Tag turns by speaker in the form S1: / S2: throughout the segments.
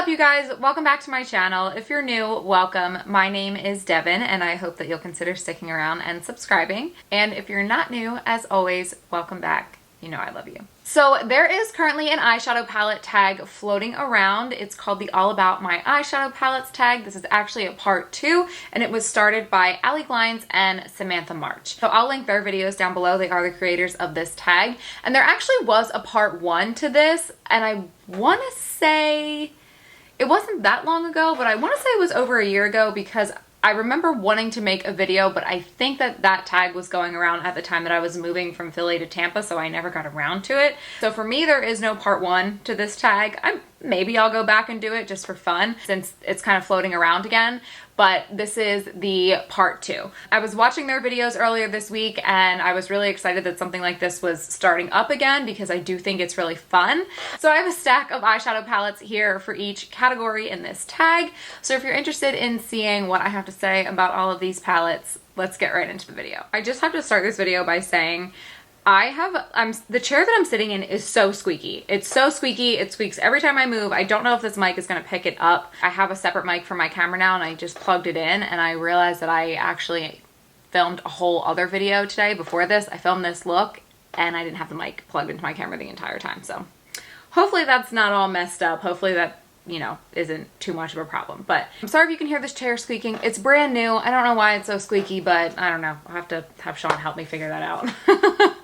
S1: up, you guys? Welcome back to my channel. If you're new, welcome. My name is Devin and I hope that you'll consider sticking around and subscribing. And if you're not new, as always, welcome back. You know I love you. So there is currently an eyeshadow palette tag floating around. It's called the All About My Eyeshadow Palettes tag. This is actually a part 2 and it was started by Allie Glines and Samantha March. So I'll link their videos down below. They are the creators of this tag. And there actually was a part 1 to this, and I want to say it wasn't that long ago, but I want to say it was over a year ago because I remember wanting to make a video, but I think that tag was going around at the time that I was moving from Philly to Tampa, so I never got around to it. So for me, there is no part 1 to this tag. Maybe I'll go back and do it just for fun since it's kind of floating around again, but this is the part 2. I was watching their videos earlier this week and I was really excited that something like this was starting up again because I do think it's really fun. So I have a stack of eyeshadow palettes here for each category in this tag. So if you're interested in seeing what I have to say about all of these palettes, let's get right into the video. I just have to start this video by saying the chair that I'm sitting in is so squeaky. It's so squeaky. It squeaks every time I move. I don't know if this mic is going to pick it up. I have a separate mic for my camera now and I just plugged it in and I realized that I actually filmed a whole other video today before this. I filmed this look and I didn't have the mic plugged into my camera the entire time. So hopefully that's not all messed up. Hopefully that, you know, isn't too much of a problem. But I'm sorry if you can hear this chair squeaking. It's brand new. I don't know why it's so squeaky, but I don't know. I'll have to have Sean help me figure that out.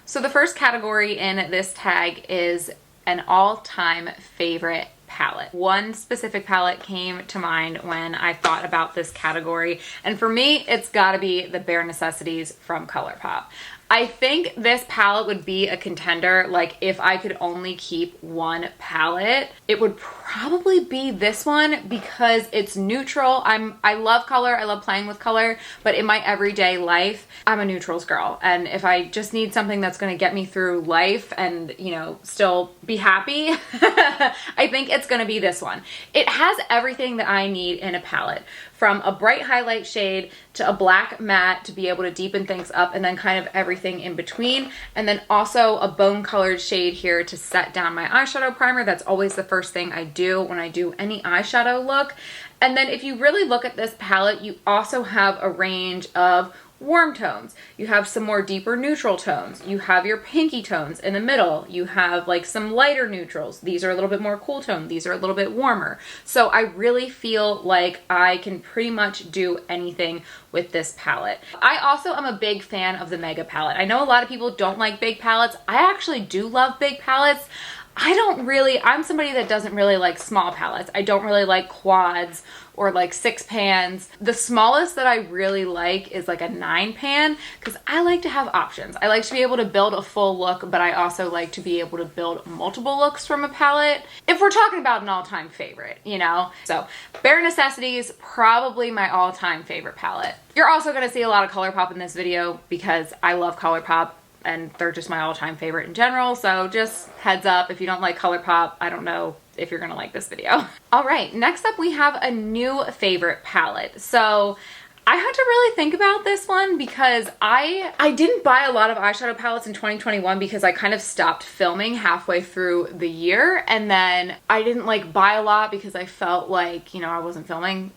S1: So the first category in this tag is an all-time favorite palette. One specific palette came to mind when I thought about this category, and for me, it's gotta be the Bare Necessities from ColourPop. I think this palette would be a contender. Like if I could only keep one palette, it would probably be this one because it's neutral. I love color, I love playing with color, but in my everyday life, I'm a neutrals girl. And if I just need something that's gonna get me through life and, you know, still be happy, I think it's gonna be this one. It has everything that I need in a palette, from a bright highlight shade to a black matte to be able to deepen things up, and then kind of everything in between. And then also a bone colored shade here to set down my eyeshadow primer. That's always the first thing I do when I do any eyeshadow look. And then if you really look at this palette, you also have a range of warm tones. You have some more deeper neutral tones. You have your pinky tones in the middle. You have like some lighter neutrals. These are a little bit more cool tone. These are a little bit warmer. So I really feel like I can pretty much do anything with this palette. I also am a big fan of the Mega palette. I know a lot of people don't like big palettes. I actually do love big palettes. I'm somebody that doesn't really like small palettes. I don't really like quads or like 6 pans. The smallest that I really like is like a 9 pan because I like to have options. I like to be able to build a full look, but I also like to be able to build multiple looks from a palette if we're talking about an all-time favorite, you know? So Bare Necessities, probably my all-time favorite palette. You're also gonna see a lot of ColourPop in this video because I love ColourPop and they're just my all-time favorite in general. So just heads up, if you don't like ColourPop, I don't know if you're gonna like this video. All right, next up we have a new favorite palette. So I had to really think about this one because I didn't buy a lot of eyeshadow palettes in 2021 because I kind of stopped filming halfway through the year, and then I didn't like buy a lot because I felt like, you know, I wasn't filming.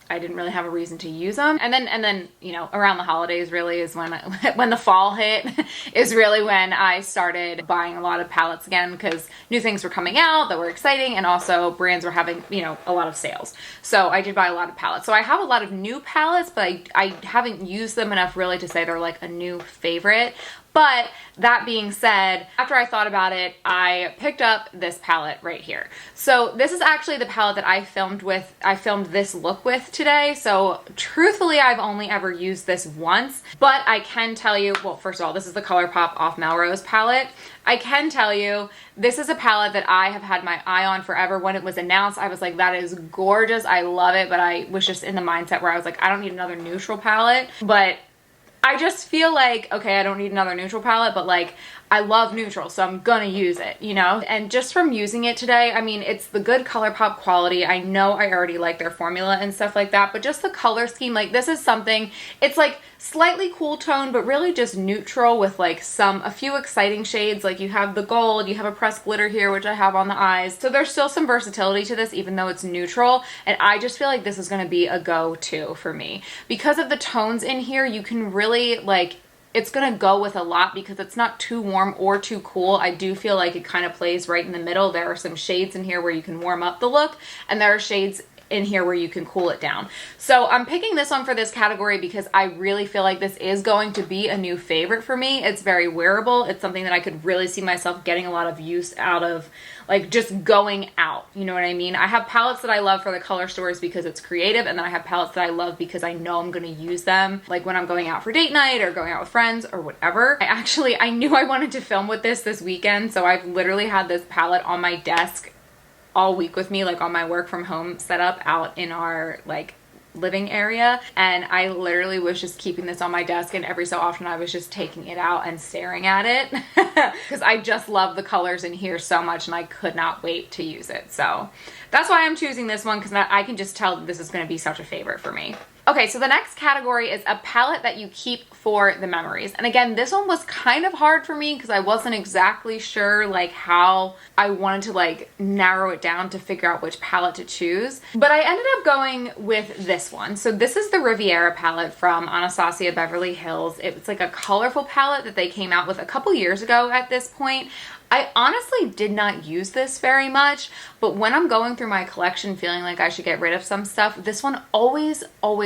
S1: I didn't really have a reason to use them. And then, you know, around the holidays really is when the fall hit is really when I started buying a lot of palettes again because new things were coming out that were exciting and also brands were having, you know, a lot of sales. So I did buy a lot of palettes. So I have a lot of new palettes, but I haven't used them enough really to say they're like a new favorite. But that being said, after I thought about it, I picked up this palette right here. So this is actually the palette that I filmed this look with today. So truthfully, I've only ever used this once, but I can tell you, well, first of all, this is the ColourPop Off Melrose palette. I can tell you, this is a palette that I have had my eye on forever. When it was announced, I was like, that is gorgeous. I love it. But I was just in the mindset where I was like, I don't need another neutral palette. But I just feel like, okay, I don't need another neutral palette, but like, I love neutral, so I'm gonna use it, you know? And just from using it today, I mean, it's the good ColourPop quality. I know I already like their formula and stuff like that, but just the color scheme, like this is something, it's like slightly cool tone, but really just neutral with like a few exciting shades. Like you have the gold, you have a pressed glitter here, which I have on the eyes. So there's still some versatility to this, even though it's neutral. And I just feel like this is gonna be a go-to for me. Because of the tones in here, you can really like, it's gonna go with a lot because it's not too warm or too cool. I do feel like it kind of plays right in the middle. There are some shades in here where you can warm up the look, and there are shades in here where you can cool it down. So I'm picking this one for this category because I really feel like this is going to be a new favorite for me. It's very wearable. It's something that I could really see myself getting a lot of use out of, like just going out, you know what I mean? I have palettes that I love for the color stores because it's creative, and then I have palettes that I love because I know I'm gonna use them, like when I'm going out for date night or going out with friends or whatever. I knew I wanted to film with this weekend, so I've literally had this palette on my desk all week with me, like on my work from home setup out in our like living area, and I literally was just keeping this on my desk, and every so often I was just taking it out and staring at it because I just love the colors in here so much and I could not wait to use it. So that's why I'm choosing this one, because I can just tell that this is going to be such a favorite for me. Okay, so the next category is a palette that you keep for the memories. And again, this one was kind of hard for me because I wasn't exactly sure like how I wanted to like narrow it down to figure out which palette to choose. But I ended up going with this one. So this is the Riviera palette from Anastasia Beverly Hills. It's like a colorful palette that they came out with a couple years ago at this point. I honestly did not use this very much, but when I'm going through my collection feeling like I should get rid of some stuff, this one always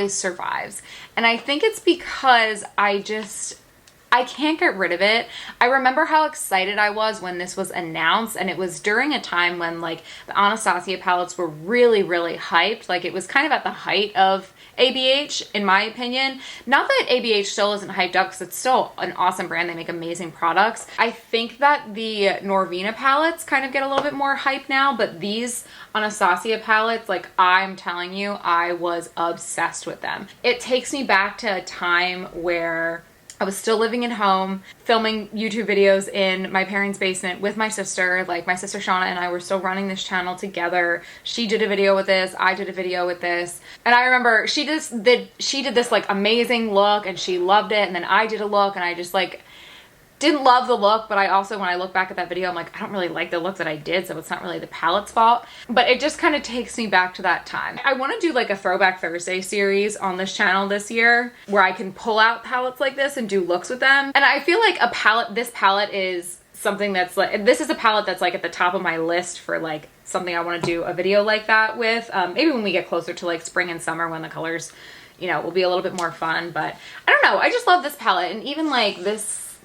S1: survives. And I think it's because I can't get rid of it. I remember how excited I was when this was announced, and it was during a time when like the Anastasia palettes were really hyped. Like it was kind of at the height of ABH, in my opinion. Not that ABH still isn't hyped up, because it's still an awesome brand. They make amazing products. I think that the Norvina palettes kind of get a little bit more hype now, but these Anastasia palettes, like I'm telling you, I was obsessed with them. It takes me back to a time where I was still living at home, filming YouTube videos in my parents' basement with my sister. Like my sister Shauna and I were still running this channel together. She did a video with this, I did a video with this. And I remember she did this like amazing look and she loved it. And then I did a look and I just like didn't love the look, but I also, when I look back at that video, I'm like, I don't really like the look that I did, so it's not really the palette's fault. But it just kind of takes me back to that time. I want to do like a Throwback Thursday series on this channel this year where I can pull out palettes like this and do looks with them. And I feel like this palette is something that's like, this is a palette that's like at the top of my list for like something I want to do a video like that with. Maybe when we get closer to like spring and summer when the colors, you know, will be a little bit more fun. But I don't know, I just love this palette. And even like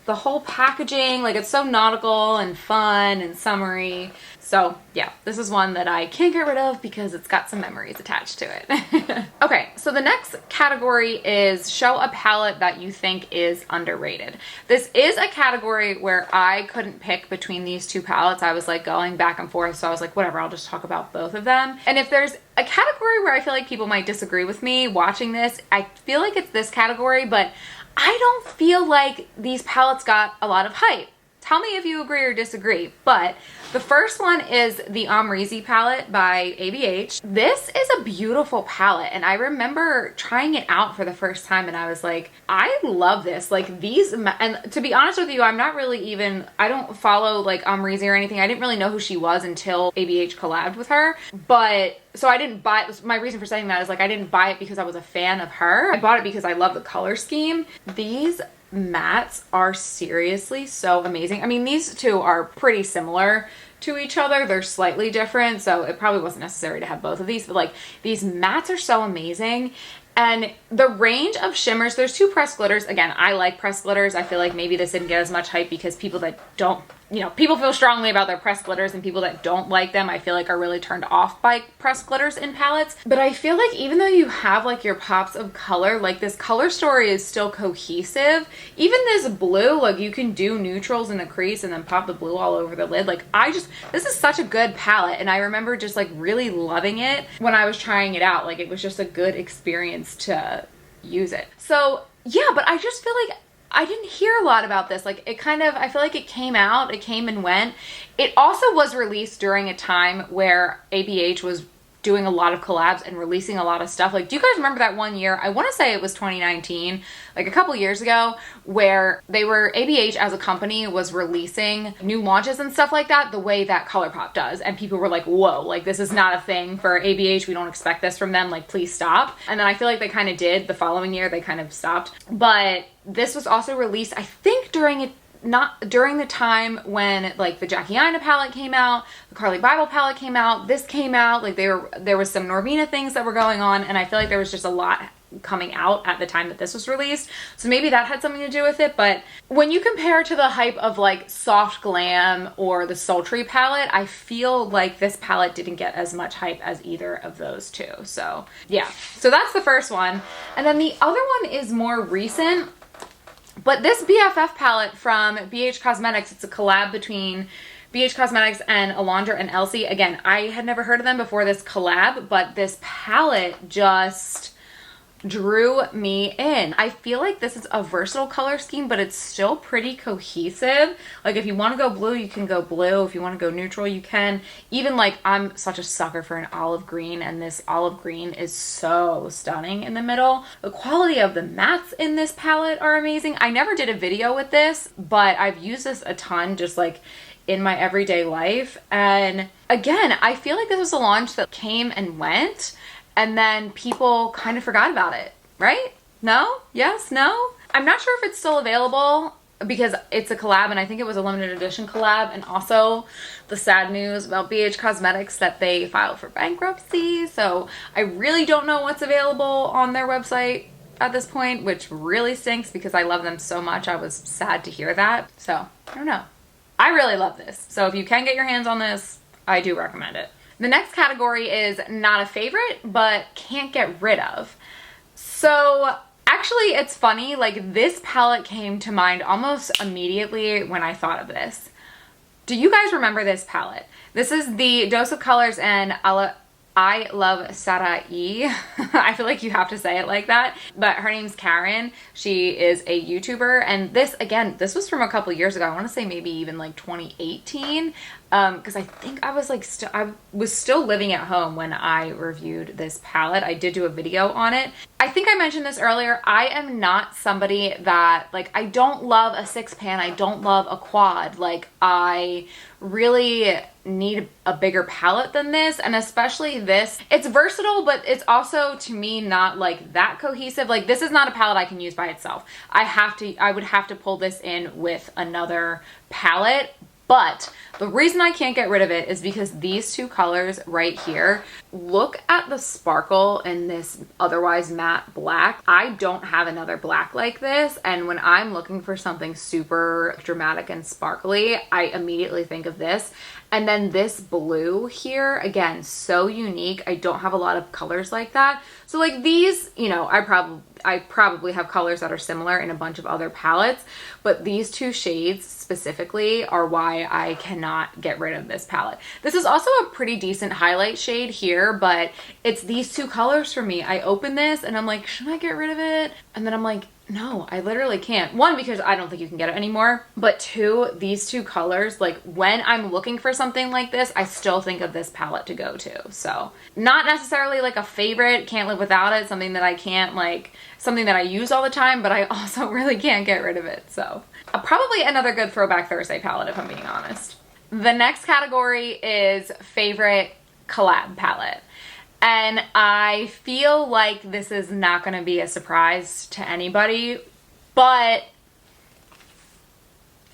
S1: the whole packaging, like it's so nautical and fun and summery. So yeah, this is one that I can't get rid of because it's got some memories attached to it. Okay, so the next category is show a palette that you think is underrated. This is a category where I couldn't pick between these two palettes. I was like going back and forth, so I was like, whatever, I'll just talk about both of them. And if there's a category where I feel like people might disagree with me watching this, I feel like it's this category, but I don't feel like these palettes got a lot of hype. Tell me if you agree or disagree. But the first one is the Amrezy palette by ABH. This is a beautiful palette, and I remember trying it out for the first time and I was like, I love this. Like these, and to be honest with you, I'm not really even, I don't follow like Amrezy or anything. I didn't really know who she was until ABH collabed with her. But so I didn't buy it. My reason for saying that is like I didn't buy it because I was a fan of her. I bought it because I love the color scheme. These mattes are seriously so amazing. I mean, these two are pretty similar to each other. They're slightly different, so it probably wasn't necessary to have both of these, but like these mattes are so amazing. And the range of shimmers, there's two pressed glitters. Again, I like pressed glitters. I feel like maybe this didn't get as much hype because people that don't, you know, people feel strongly about their pressed glitters, and people that don't like them, I feel like are really turned off by pressed glitters in palettes. But I feel like even though you have like your pops of color, like this color story is still cohesive. Even this blue, like you can do neutrals in the crease and then pop the blue all over the lid. Like this is such a good palette. And I remember just like really loving it when I was trying it out. Like it was just a good experience to use it. So yeah, but I just feel like I didn't hear a lot about this. Like it kind of, I feel like it came out, it came and went. It also was released during a time where ABH was doing a lot of collabs and releasing a lot of stuff. Like, do you guys remember that one year? I want to say it was 2019, like a couple years ago, where ABH as a company was releasing new launches and stuff like that the way that ColourPop does. And people were like, whoa, like this is not a thing for ABH. We don't expect this from them. Like, please stop. And then I feel like they kind of did the following year. They kind of stopped. But this was also released, I think, not during the time when like the Jackie Aina palette came out, the Carly Bible palette came out, this came out, like there was some Norvina things that were going on, and I feel like there was just a lot coming out at the time that this was released. So maybe that had something to do with it. But when you compare to the hype of like Soft Glam or the Sultry palette, I feel like this palette didn't get as much hype as either of those two. So yeah, so that's the first one. And then the other one is more recent. But this BFF palette from BH Cosmetics, it's a collab between BH Cosmetics and Alondra and Elsie. Again, I had never heard of them before this collab, but this palette just drew me in. I feel like this is a versatile color scheme, but it's still pretty cohesive. Like if you want to go blue, you can go blue. If you want to go neutral, you can. Even like I'm such a sucker for an olive green, and this olive green is so stunning in the middle. The quality of the mattes in this palette are amazing. I never did a video with this, but I've used this a ton just like in my everyday life. And again, I feel like this was a launch that came and went, and then people kind of forgot about it, right? No? Yes? No? I'm not sure if it's still available because it's a collab, and I think it was a limited edition collab. And also the sad news about BH Cosmetics that they filed for bankruptcy. So I really don't know what's available on their website at this point, which really stinks because I love them so much. I was sad to hear that. So I don't know. I really love this. So if you can get your hands on this, I do recommend it. The next category is not a favorite, but can't get rid of. So actually it's funny, like this palette came to mind almost immediately when I thought of this. Do you guys remember this palette? This is the Dose of Colors and I Love Sarai. I feel like you have to say it like that. But her name's Karen. She is a YouTuber. And this, again, this was from a couple years ago. I want to say maybe even like 2018. Because I think I was like, I was still living at home when I reviewed this palette. I did do a video on it. I think I mentioned this earlier. I am not somebody that, like, I don't love a 6-pan. I don't love a quad. Like, I really need a bigger palette than this, and especially this. It's versatile, but it's also, to me, not like that cohesive. Like, this is not a palette I can use by itself. I would have to pull this in with another palette. But the reason I can't get rid of it is because these two colors right here, look at the sparkle in this otherwise matte black. I don't have another black like this, and when I'm looking for something super dramatic and sparkly, I immediately think of this. And then this blue here, again, so unique. I don't have a lot of colors like that. So like these, you know, I probably have colors that are similar in a bunch of other palettes, but these two shades specifically are why I cannot get rid of this palette. This is also a pretty decent highlight shade here, but it's these two colors for me. I open this and I'm like, should I get rid of it? And then I'm like, no, I literally can't. One, because I don't think you can get it anymore. But two, these two colors, like when I'm looking for something like this, I still think of this palette to go to. So not necessarily like a favorite, can't live without it, something that I can't like, something that I use all the time, but I also really can't get rid of it. So probably another good Throwback Thursday palette if I'm being honest. The next category is favorite collab palette. And I feel like this is not going to be a surprise to anybody, but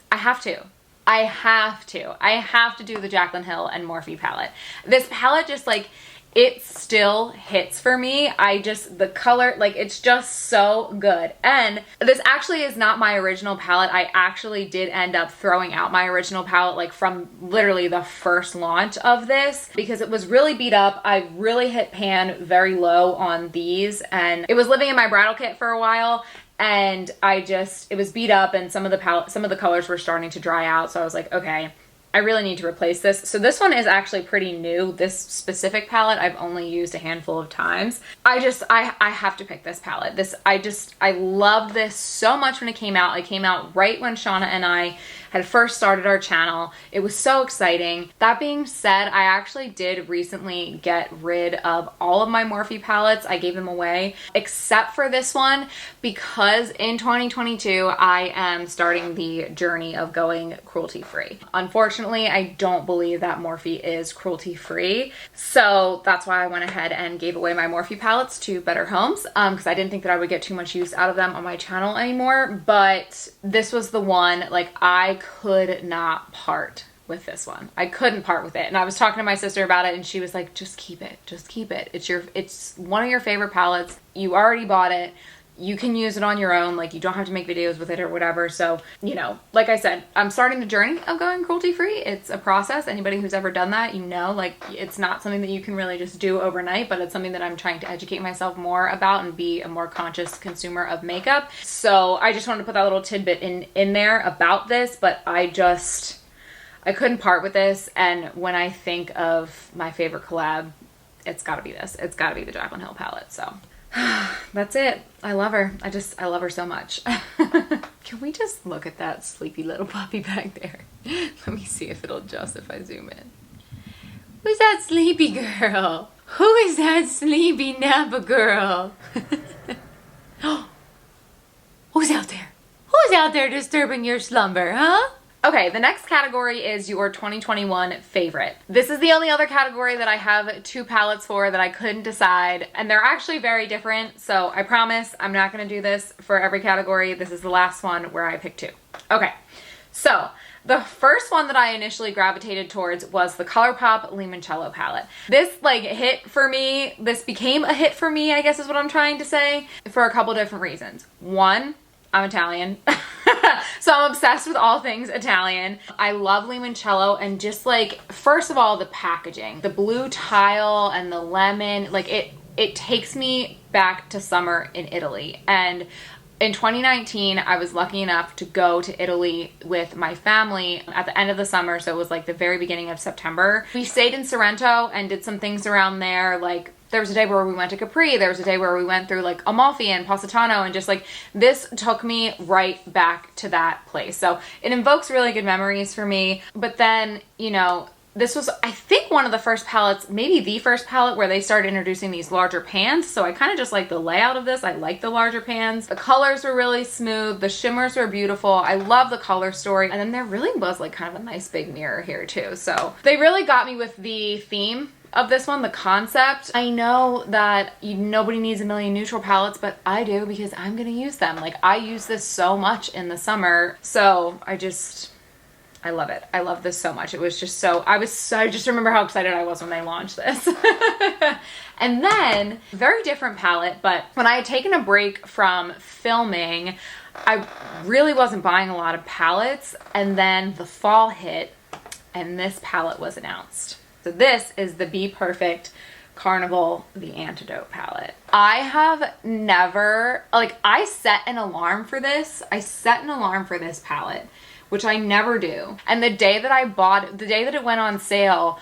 S1: I have to. I have to do the Jaclyn Hill and Morphe palette. This palette just like, it still hits for me. The color, like it's just so good. And this actually is not my original palette. I actually did end up throwing out my original palette like from literally the first launch of this because it was really beat up. I really hit pan very low on these, and it was living in my bridal kit for a while. And it was beat up, and some of the colors were starting to dry out. So I was like, okay, I really need to replace this. So this one is actually pretty new. This specific palette I've only used a handful of times. I have to pick this palette. I loved this so much when it came out. It came out right when Shauna and I had first started our channel. It was so exciting. That being said, I actually did recently get rid of all of my Morphe palettes. I gave them away, except for this one, because in 2022, I am starting the journey of going cruelty-free. Unfortunately, I don't believe that Morphe is cruelty-free. So that's why I went ahead and gave away my Morphe palettes to Better Homes, because I didn't think that I would get too much use out of them on my channel anymore. But this was the one, like, I could not part with this one. I couldn't part with it. And I was talking to my sister about it and she was like, just keep it. Just keep it. It's one of your favorite palettes. You already bought it. You can use it on your own. Like, you don't have to make videos with it or whatever. So, you know, like I said, I'm starting the journey of going cruelty free. It's a process. Anybody who's ever done that, you know, like, it's not something that you can really just do overnight, but it's something that I'm trying to educate myself more about and be a more conscious consumer of makeup. So I just wanted to put that little tidbit in there about this, but I couldn't part with this. And when I think of my favorite collab, it's gotta be this. It's gotta be the Jaclyn Hill palette. So that's it. I love her. I love her so much. Can we just look at that sleepy little puppy back there? Let me see if it'll adjust if I zoom in. Who's that sleepy girl? Who is that sleepy Napa girl? Who's out there? Who's out there disturbing your slumber, huh? Okay, the next category is your 2021 favorite. This is the only other category that I have two palettes for that I couldn't decide, and they're actually very different, so I promise I'm not gonna do this for every category. This is the last one where I picked two. Okay, so the first one that I initially gravitated towards was the ColourPop Limoncello palette. This hit for me, this became a hit for me, I guess is what I'm trying to say, for a couple different reasons. One, I'm Italian. So I'm obsessed with all things Italian. I love limoncello, and just first of all, the packaging, the blue tile and the lemon, it takes me back to summer in Italy. And in 2019, I was lucky enough to go to Italy with my family at the end of the summer. So it was the very beginning of September. We stayed in Sorrento and did some things around there. There was a day where we went to Capri. There was a day where we went through Amalfi and Positano, and just this took me right back to that place. So it invokes really good memories for me. But then, you know, this was, I think, one of the first palettes, maybe the first palette where they started introducing these larger pans. So I kind of just like the layout of this. I like the larger pans. The colors were really smooth. The shimmers were beautiful. I love the color story. And then there really was kind of a nice big mirror here too. So they really got me with the theme of this one, the concept. I know that nobody needs a million neutral palettes, but I do, because I'm gonna use them. I use this so much in the summer. So I love it. I love this so much. It was just so, I just remember how excited I was when they launched this. And then, very different palette, but when I had taken a break from filming, I really wasn't buying a lot of palettes, and then the fall hit and this palette was announced. So this is the Be Perfect Carnival The Antidote palette. I have never, I set an alarm for this. I set an alarm for this palette, which I never do. And the day that I bought it, the day that it went on sale,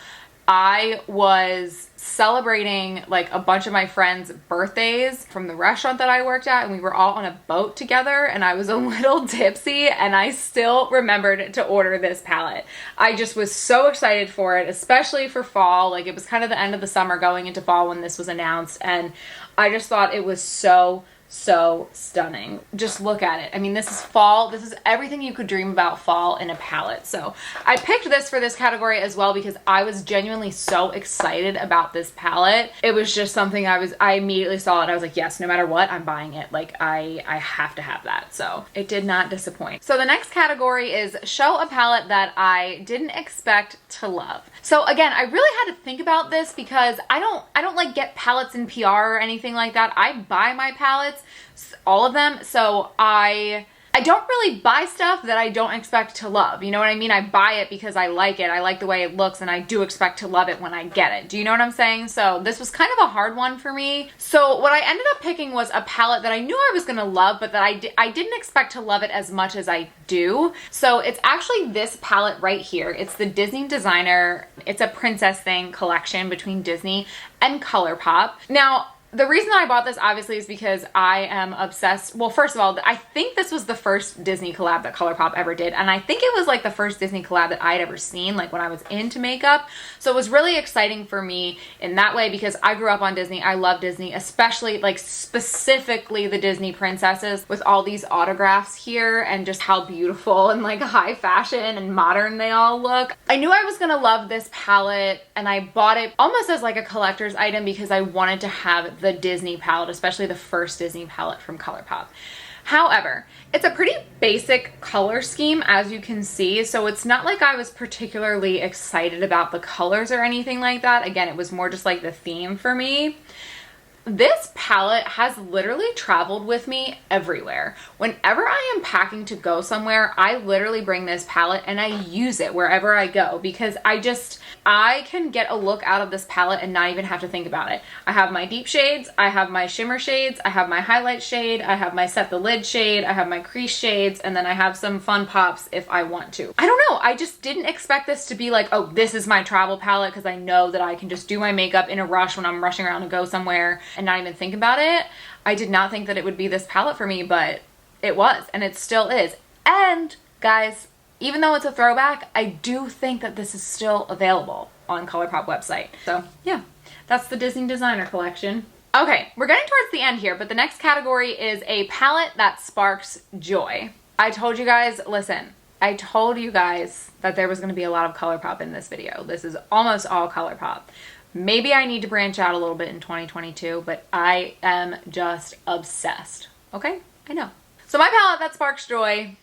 S1: I was celebrating a bunch of my friends' birthdays from the restaurant that I worked at, and we were all on a boat together, and I was a little tipsy, and I still remembered to order this palette. I just was so excited for it, especially for fall. It was kind of the end of the summer going into fall when this was announced, and I just thought it was so stunning. Just look at it. I mean, this is fall. This is everything you could dream about fall in a palette. So I picked this for this category as well because I was genuinely so excited about this palette. It was just something I immediately saw it. I was like, yes, no matter what, I'm buying it. I have to have that. So it did not disappoint. So the next category is show a palette that I didn't expect to love. So again, I really had to think about this because I don't get palettes in PR or anything like that. I buy my palettes, all of them. So I I don't really buy stuff that I don't expect to love. You know what I mean? I buy it because I like it. I like the way it looks, and I do expect to love it when I get it. Do you know what I'm saying? So this was kind of a hard one for me. So what I ended up picking was a palette that I knew I was going to love, but that I didn't expect to love it as much as I do. So it's actually this palette right here. It's the Disney Designer. It's a princess thing collection between Disney and ColourPop. Now, the reason I bought this obviously is because I am obsessed. Well, first of all, I think this was the first Disney collab that ColourPop ever did. And I think it was like the first Disney collab that I'd ever seen, like when I was into makeup. So it was really exciting for me in that way because I grew up on Disney. I love Disney, especially like specifically the Disney princesses with all these autographs here and just how beautiful and like high fashion and modern they all look. I knew I was gonna love this palette and I bought it almost as like a collector's item because I wanted to have the Disney palette, especially the first Disney palette from ColourPop. However, it's a pretty basic color scheme, as you can see, so it's not like I was particularly excited about the colors or anything like that. Again, it was more just like the theme for me. This palette has literally traveled with me everywhere. Whenever I am packing to go somewhere, I literally bring this palette and I use it wherever I go because I can get a look out of this palette and not even have to think about it. I have my deep shades, I have my shimmer shades, I have my highlight shade, I have my set the lid shade, I have my crease shades, and then I have some fun pops if I want to. I don't know, I just didn't expect this to be like, oh, this is my travel palette because I know that I can just do my makeup in a rush when I'm rushing around to go somewhere and not even think about it. I did not think that it would be this palette for me, but it was, and it still is. And guys, even though it's a throwback, I do think that this is still available on ColourPop website. So yeah, that's the Disney Designer collection. Okay, we're getting towards the end here, but the next category is a palette that sparks joy. I told you guys, listen, I told you guys that there was gonna be a lot of ColourPop in this video. This is almost all ColourPop. Maybe I need to branch out a little bit in 2022, but I am just obsessed. Okay, I know. So my palette that sparks joy,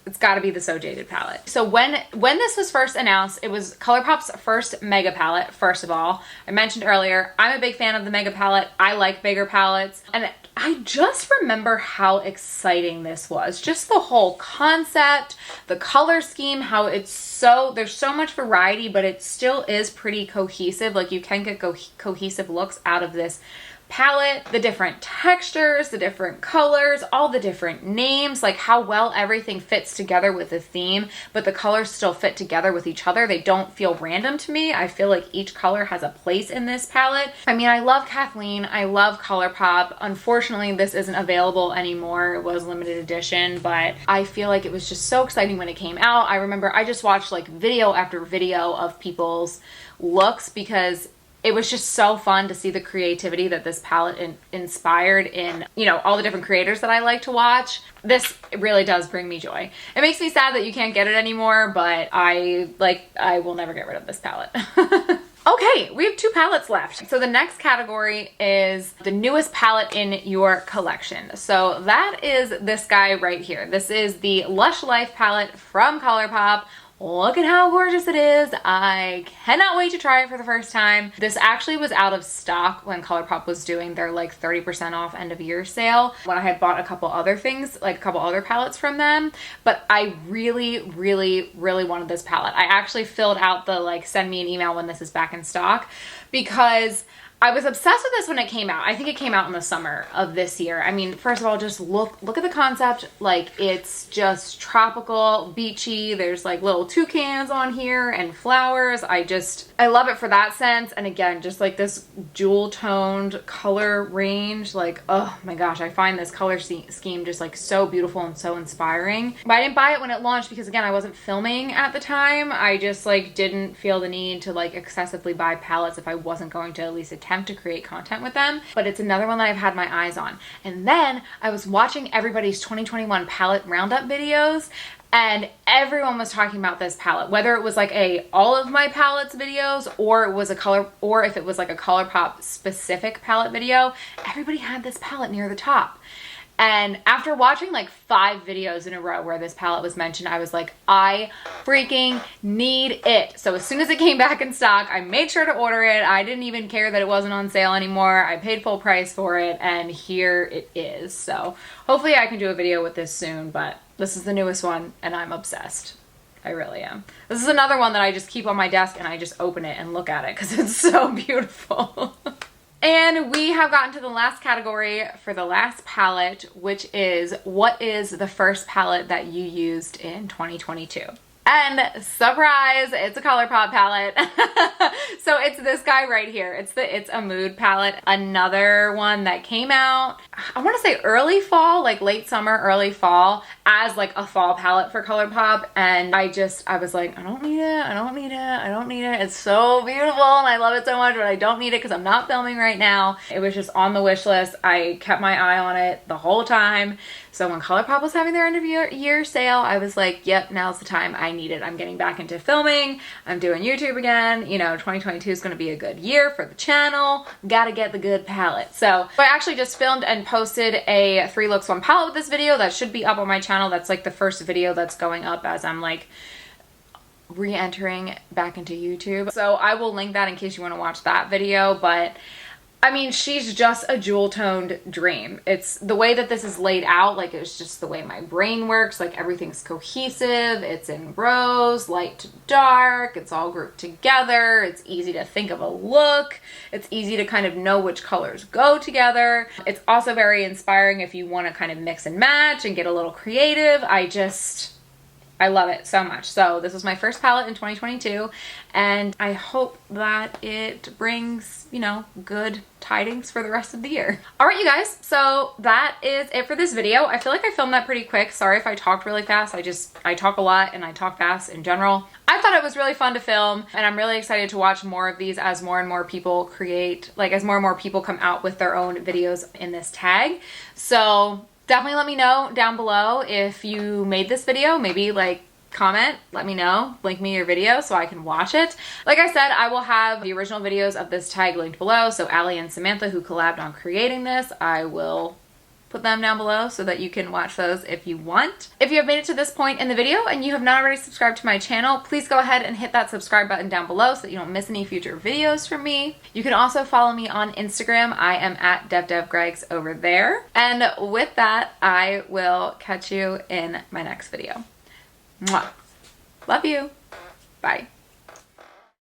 S1: it's gotta be the So Jaded palette. So when this was first announced, it was ColourPop's first mega palette, first of all. I mentioned earlier, I'm a big fan of the mega palette. I like bigger palettes. And I just remember how exciting this was. Just the whole concept, the color scheme, how there's so much variety, but it still is pretty cohesive. Like you can get cohesive looks out of this palette, the different textures, the different colors, all the different names, like how well everything fits together with the theme, but the colors still fit together with each other. They don't feel random to me. I feel like each color has a place in this palette. I mean, I love Kathleen. I love ColourPop. Unfortunately, this isn't available anymore. It was limited edition, but I feel like it was just so exciting when it came out. I remember I just watched like video after video of people's looks because it was just so fun to see the creativity that this palette inspired in, you know, all the different creators that I like to watch. This really does bring me joy. It makes me sad that you can't get it anymore, but I will never get rid of this palette. Okay, we have 2 palettes left. So the next category is the newest palette in your collection. So that is this guy right here. This is the Lush Life palette from ColourPop. Look at how gorgeous it is. I cannot wait to try it for the first time. This actually was out of stock when ColourPop was doing their like 30% off end of year sale when I had bought a couple other things, like a couple other palettes from them. But I really, really, really wanted this palette. I actually filled out the like send me an email when this is back in stock because I was obsessed with this when it came out. I think it came out in the summer of this year. I mean, first of all, just look at the concept. Like, it's just tropical, beachy. There's like little toucans on here and flowers. I love it for that sense. And again, just like this jewel toned color range. Like, oh my gosh, I find this color scheme just like so beautiful and so inspiring. But I didn't buy it when it launched because again, I wasn't filming at the time. I just like didn't feel the need to like excessively buy palettes if I wasn't going to at least attempt to create content with them. But it's another one that I've had my eyes on. And then I was watching everybody's 2021 palette roundup videos and everyone was talking about this palette, whether it was like all of my palettes videos or it was if it was like a ColourPop specific palette video. Everybody had this palette near the top. And after watching like 5 videos in a row where this palette was mentioned, I was like, I freaking need it. So as soon as it came back in stock, I made sure to order it. I didn't even care that it wasn't on sale anymore. I paid full price for it, and here it is. So hopefully I can do a video with this soon, but this is the newest one and I'm obsessed. I really am. This is another one that I just keep on my desk and I just open it and look at it because it's so beautiful. And we have gotten to the last category for the last palette, which is what is the first palette that you used in 2022? And surprise, it's a ColourPop palette. So it's this guy right here. It's a mood palette. Another one that came out, I want to say early fall, like late summer, early fall, as like a fall palette for ColourPop. And I was like, I don't need it. I don't need it. I don't need it. It's so beautiful and I love it so much, but I don't need it because I'm not filming right now. It was just on the wish list. I kept my eye on it the whole time. So when ColourPop was having their end of year sale, I was like, yep, now's the time. I need it. I'm getting back into filming. I'm doing YouTube again. You know, 2022 is going to be a good year for the channel. Gotta get the good palette. So I actually just filmed and posted a 3 looks 1 palette with this video that should be up on my channel. That's like the first video that's going up as I'm like re-entering back into YouTube. So I will link that in case you want to watch that video. But I mean, she's just a jewel-toned dream. It's the way that this is laid out, like it's just the way my brain works, like everything's cohesive, it's in rows, light to dark, it's all grouped together, it's easy to think of a look, it's easy to kind of know which colors go together. It's also very inspiring if you want to kind of mix and match and get a little creative. I love it so much. So this was my first palette in 2022, and I hope that it brings, you know, good tidings for the rest of the year. All right, you guys, so that is it for this video. I feel like I filmed that pretty quick. Sorry if I talked really fast. I talk a lot and I talk fast in general. I thought it was really fun to film, and I'm really excited to watch more of these as more and more people create, like as more and more people come out with their own videos in this tag. So definitely let me know down below if you made this video. Maybe like comment, let me know, link me your video so I can watch it. Like I said, I will have the original videos of this tag linked below. So Allie and Samantha, who collabed on creating this, I will put them down below so that you can watch those if you want. If you have made it to this point in the video and you have not already subscribed to my channel, please go ahead and hit that subscribe button down below so that you don't miss any future videos from me. You can also follow me on Instagram. I am at DevDevGregs over there. And with that, I will catch you in my next video. Mwah. Love you. Bye.